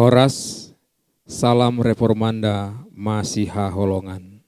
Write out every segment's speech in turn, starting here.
Horas, salam reformanda Masiha Holongan.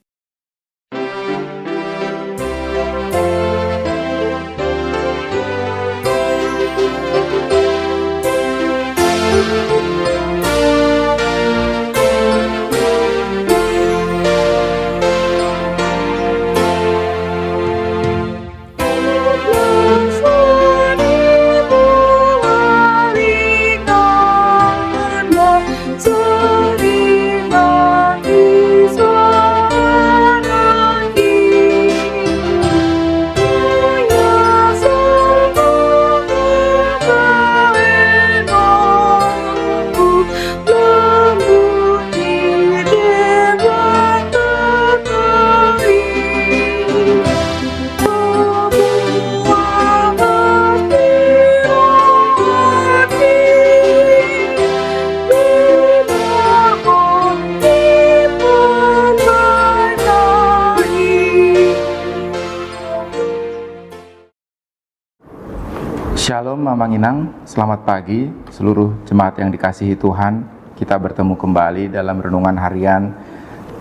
Shalom Mamang Inang, selamat pagi seluruh jemaat yang dikasihi Tuhan. Kita bertemu kembali dalam renungan harian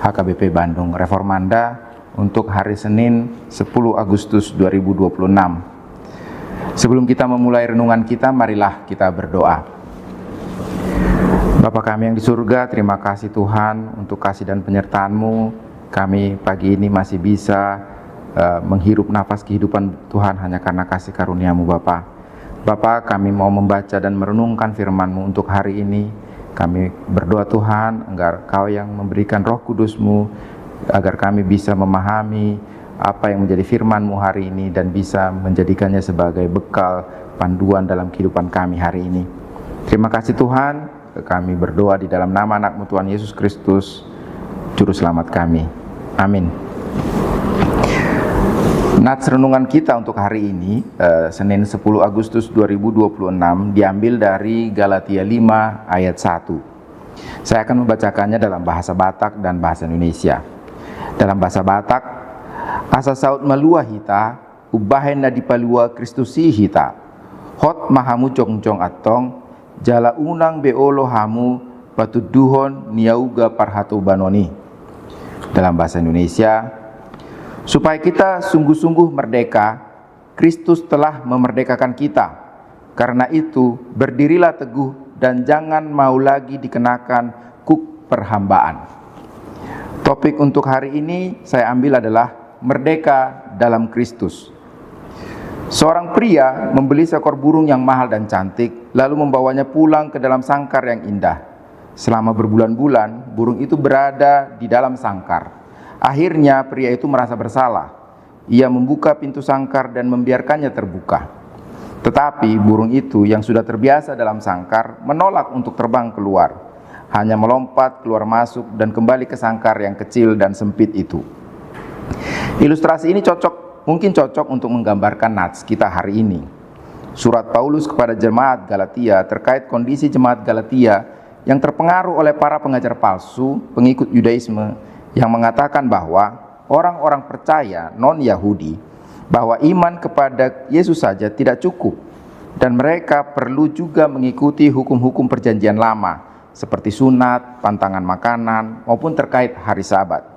HKBP Bandung Reformanda untuk hari Senin 10 Agustus 2026. Sebelum kita memulai renungan kita, marilah kita berdoa. Bapa kami yang di surga, terima kasih Tuhan untuk kasih dan penyertaan-Mu. Kami pagi ini masih bisa menghirup nafas kehidupan Tuhan hanya karena kasih karunia-Mu Bapa. Bapa, kami mau membaca dan merenungkan firman-Mu untuk hari ini. Kami berdoa Tuhan, agar Kau yang memberikan Roh Kudus-Mu, agar kami bisa memahami apa yang menjadi firman-Mu hari ini dan bisa menjadikannya sebagai bekal panduan dalam kehidupan kami hari ini. Terima kasih Tuhan, kami berdoa di dalam nama anak-Mu Tuhan Yesus Kristus, Juru Selamat kami. Amin. Nats renungan kita untuk hari ini, Senin 10 Agustus 2026, diambil dari Galatia 5 ayat 1. Saya akan membacakannya dalam bahasa Batak dan bahasa Indonesia. Dalam bahasa Batak, asa saut malua hita, ubahen na dipalua Kristusi hita, hot mahamu cong-cong atong, jala unang beolo hamu, patuduhon niauga parhatu banoni. Dalam bahasa Indonesia, supaya kita sungguh-sungguh merdeka, Kristus telah memerdekakan kita. Karena itu, berdirilah teguh dan jangan mau lagi dikenakan kuk perhambaan. Topik untuk hari ini saya ambil adalah merdeka dalam Kristus. Seorang pria membeli seekor burung yang mahal dan cantik, lalu membawanya pulang ke dalam sangkar yang indah. Selama berbulan-bulan, burung itu berada di dalam sangkar. Akhirnya pria itu merasa bersalah. Ia membuka pintu sangkar dan membiarkannya terbuka. Tetapi burung itu yang sudah terbiasa dalam sangkar menolak untuk terbang keluar. Hanya melompat keluar masuk dan kembali ke sangkar yang kecil dan sempit itu. Ilustrasi ini mungkin cocok untuk menggambarkan nats kita hari ini. Surat Paulus kepada jemaat Galatia terkait kondisi jemaat Galatia yang terpengaruh oleh para pengajar palsu, pengikut Yudaisme, yang mengatakan bahwa orang-orang percaya non-Yahudi bahwa iman kepada Yesus saja tidak cukup dan mereka perlu juga mengikuti hukum-hukum perjanjian lama seperti sunat, pantangan makanan maupun terkait hari Sabat.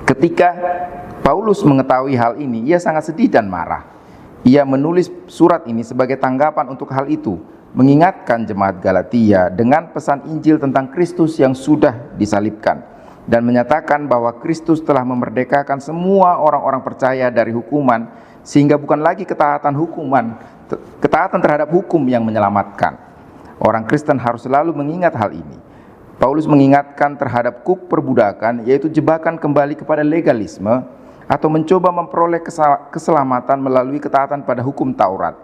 Ketika Paulus mengetahui hal ini, ia sangat sedih dan marah. Ia menulis surat ini sebagai tanggapan untuk hal itu, mengingatkan jemaat Galatia dengan pesan Injil tentang Kristus yang sudah disalibkan dan menyatakan bahwa Kristus telah memerdekakan semua orang-orang percaya dari hukuman, sehingga bukan lagi ketaatan terhadap hukum yang menyelamatkan. Orang Kristen harus selalu mengingat hal ini. Paulus mengingatkan terhadap kuk perbudakan, yaitu jebakan kembali kepada legalisme atau mencoba memperoleh keselamatan melalui ketaatan pada hukum Taurat.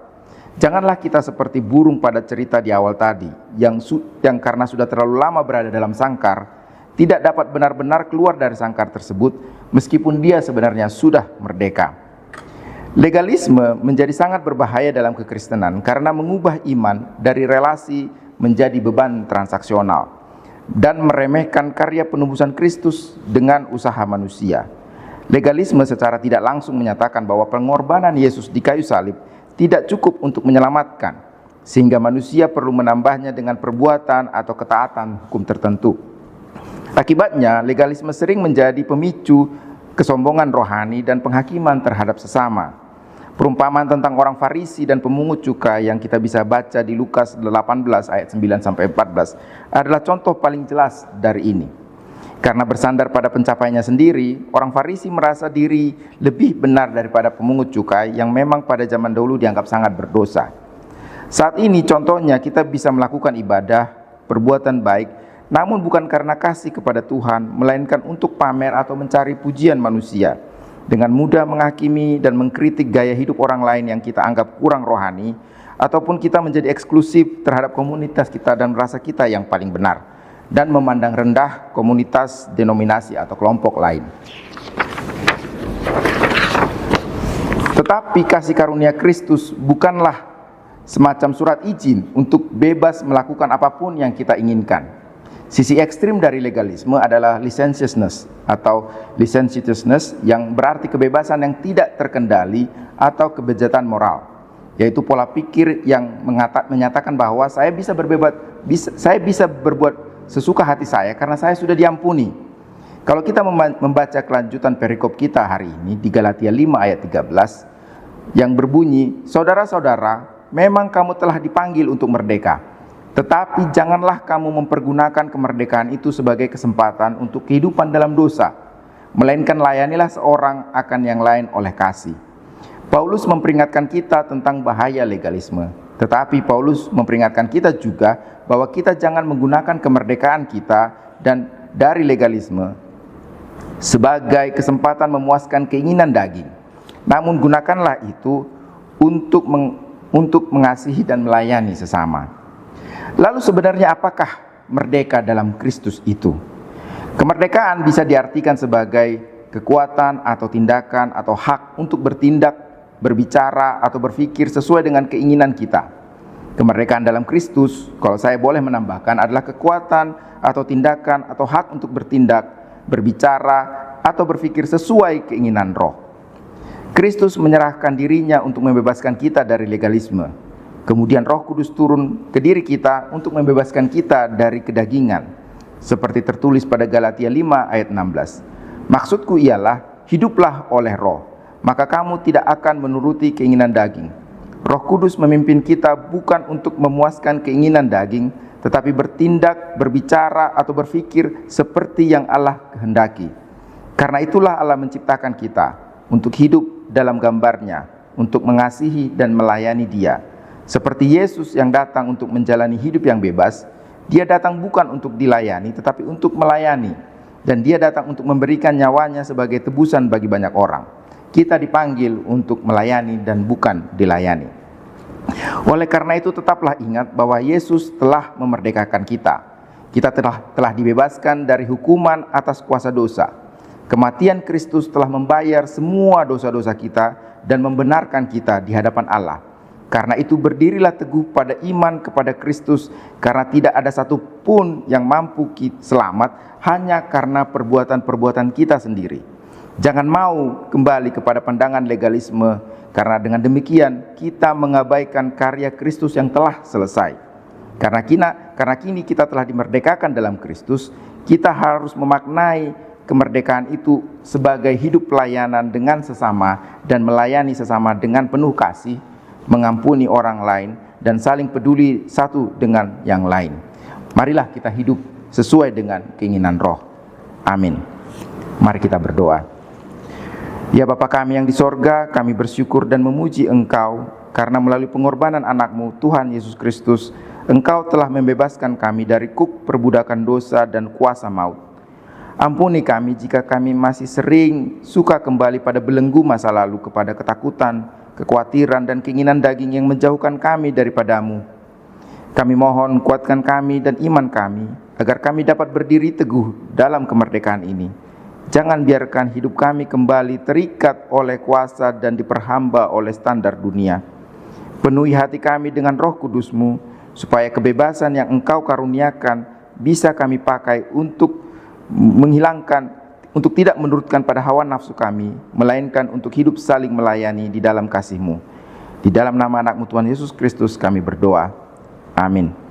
Janganlah kita seperti burung pada cerita di awal tadi, yang karena sudah terlalu lama berada dalam sangkar, tidak dapat benar-benar keluar dari sangkar tersebut, meskipun dia sebenarnya sudah merdeka. Legalisme menjadi sangat berbahaya dalam kekristenan karena mengubah iman dari relasi menjadi beban transaksional dan meremehkan karya penebusan Kristus dengan usaha manusia. Legalisme secara tidak langsung menyatakan bahwa pengorbanan Yesus di kayu salib tidak cukup untuk menyelamatkan, sehingga manusia perlu menambahnya dengan perbuatan atau ketaatan hukum tertentu. Akibatnya, legalisme sering menjadi pemicu kesombongan rohani dan penghakiman terhadap sesama. Perumpamaan tentang orang Farisi dan pemungut cukai yang kita bisa baca di Lukas 18 ayat 9-14 adalah contoh paling jelas dari ini. Karena bersandar pada pencapaiannya sendiri, orang Farisi merasa diri lebih benar daripada pemungut cukai yang memang pada zaman dahulu dianggap sangat berdosa. Saat ini contohnya kita bisa melakukan ibadah, perbuatan baik, namun bukan karena kasih kepada Tuhan, melainkan untuk pamer atau mencari pujian manusia. Dengan mudah menghakimi dan mengkritik gaya hidup orang lain yang kita anggap kurang rohani, ataupun kita menjadi eksklusif terhadap komunitas kita dan merasa kita yang paling benar, dan memandang rendah komunitas, denominasi, atau kelompok lain. Tetapi kasih karunia Kristus bukanlah semacam surat izin untuk bebas melakukan apapun yang kita inginkan. Sisi ekstrim dari legalisme adalah licentiousness atau licentiousness yang berarti kebebasan yang tidak terkendali atau kebejatan moral, yaitu pola pikir yang menyatakan bahwa saya bisa berbuat sesuka hati saya karena saya sudah diampuni. Kalau kita membaca kelanjutan perikop kita hari ini di Galatia 5 ayat 13 yang berbunyi, "Saudara-saudara, memang kamu telah dipanggil untuk merdeka. Tetapi janganlah kamu mempergunakan kemerdekaan itu sebagai kesempatan untuk kehidupan dalam dosa, melainkan layanilah seorang akan yang lain oleh kasih." Paulus memperingatkan kita tentang bahaya legalisme, tetapi Paulus memperingatkan kita juga bahwa kita jangan menggunakan kemerdekaan kita dan dari legalisme sebagai kesempatan memuaskan keinginan daging. Namun gunakanlah itu untuk mengasihi dan melayani sesama. Lalu sebenarnya apakah merdeka dalam Kristus itu? Kemerdekaan bisa diartikan sebagai kekuatan atau tindakan atau hak untuk bertindak, berbicara, atau berpikir sesuai dengan keinginan kita. Kemerdekaan dalam Kristus, kalau saya boleh menambahkan, adalah kekuatan atau tindakan atau hak untuk bertindak, berbicara, atau berpikir sesuai keinginan Roh. Kristus menyerahkan dirinya untuk membebaskan kita dari legalisme. Kemudian Roh Kudus turun ke diri kita untuk membebaskan kita dari kedagingan, seperti tertulis pada Galatia 5 ayat 16. Maksudku ialah, hiduplah oleh Roh, maka kamu tidak akan menuruti keinginan daging. Roh Kudus memimpin kita bukan untuk memuaskan keinginan daging, tetapi bertindak, berbicara, atau berpikir seperti yang Allah kehendaki. Karena itulah Allah menciptakan kita untuk hidup dalam gambarnya, untuk mengasihi dan melayani Dia. Seperti Yesus yang datang untuk menjalani hidup yang bebas, Dia datang bukan untuk dilayani, tetapi untuk melayani. Dan Dia datang untuk memberikan nyawanya sebagai tebusan bagi banyak orang. Kita dipanggil untuk melayani dan bukan dilayani. Oleh karena itu tetaplah ingat bahwa Yesus telah memerdekakan kita. Kita telah dibebaskan dari hukuman atas kuasa dosa. Kematian Kristus telah membayar semua dosa-dosa kita dan membenarkan kita di hadapan Allah. Karena itu berdirilah teguh pada iman kepada Kristus, karena tidak ada satupun yang mampu selamat hanya karena perbuatan-perbuatan kita sendiri. Jangan mau kembali kepada pandangan legalisme, karena dengan demikian kita mengabaikan karya Kristus yang telah selesai. Karena kini kita telah dimerdekakan dalam Kristus, kita harus memaknai kemerdekaan itu sebagai hidup pelayanan dengan sesama dan melayani sesama dengan penuh kasih, mengampuni orang lain, dan saling peduli satu dengan yang lain. Marilah kita hidup sesuai dengan keinginan Roh. Amin. Mari kita berdoa. Ya Bapa kami yang di sorga, kami bersyukur dan memuji Engkau, karena melalui pengorbanan anak-Mu, Tuhan Yesus Kristus, Engkau telah membebaskan kami dari kuk perbudakan dosa dan kuasa maut. Ampuni kami jika kami masih sering suka kembali pada belenggu masa lalu, kepada ketakutan, kekhawatiran, dan keinginan daging yang menjauhkan kami daripadamu. Kami mohon kuatkan kami dan iman kami, agar kami dapat berdiri teguh dalam kemerdekaan ini. Jangan biarkan hidup kami kembali terikat oleh kuasa dan diperhamba oleh standar dunia. Penuhi hati kami dengan Roh Kudus-Mu, supaya kebebasan yang Engkau karuniakan bisa kami pakai untuk untuk tidak menurutkan pada hawa nafsu kami, melainkan untuk hidup saling melayani di dalam kasih-Mu. Di dalam nama anak-Mu Tuhan Yesus Kristus kami berdoa. Amin.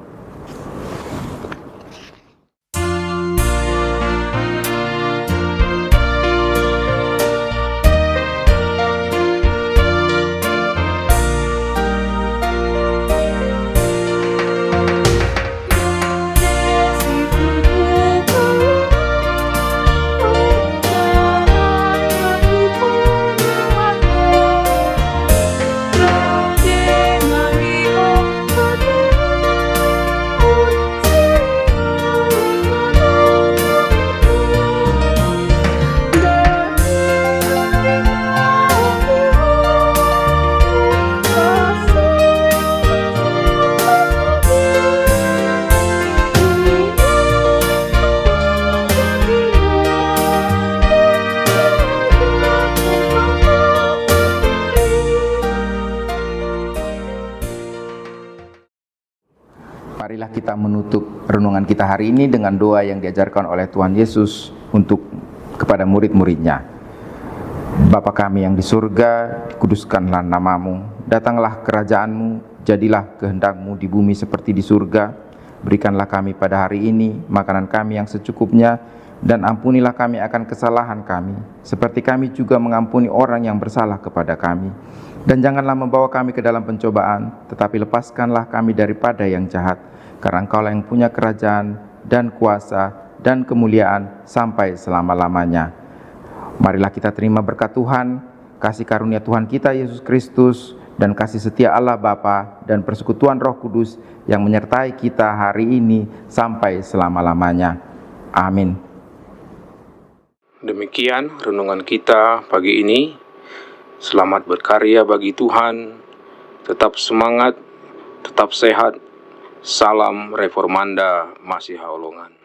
Marilah kita menutup renungan kita hari ini dengan doa yang diajarkan oleh Tuhan Yesus kepada murid-muridnya. Bapa kami yang di surga, dikuduskanlah namamu, datanglah kerajaanmu, jadilah kehendak-Mu di bumi seperti di surga. Berikanlah kami pada hari ini makanan kami yang secukupnya, dan ampunilah kami akan kesalahan kami, seperti kami juga mengampuni orang yang bersalah kepada kami. Dan janganlah membawa kami ke dalam pencobaan, tetapi lepaskanlah kami daripada yang jahat. Karena Engkaulah yang punya kerajaan dan kuasa dan kemuliaan sampai selama-lamanya. Marilah kita terima berkat Tuhan, kasih karunia Tuhan kita Yesus Kristus, dan kasih setia Allah Bapa dan persekutuan Roh Kudus yang menyertai kita hari ini sampai selama-lamanya. Amin. Demikian renungan kita pagi ini. Selamat berkarya bagi Tuhan. Tetap semangat, tetap sehat. Salam Reformanda Masiha Holongan.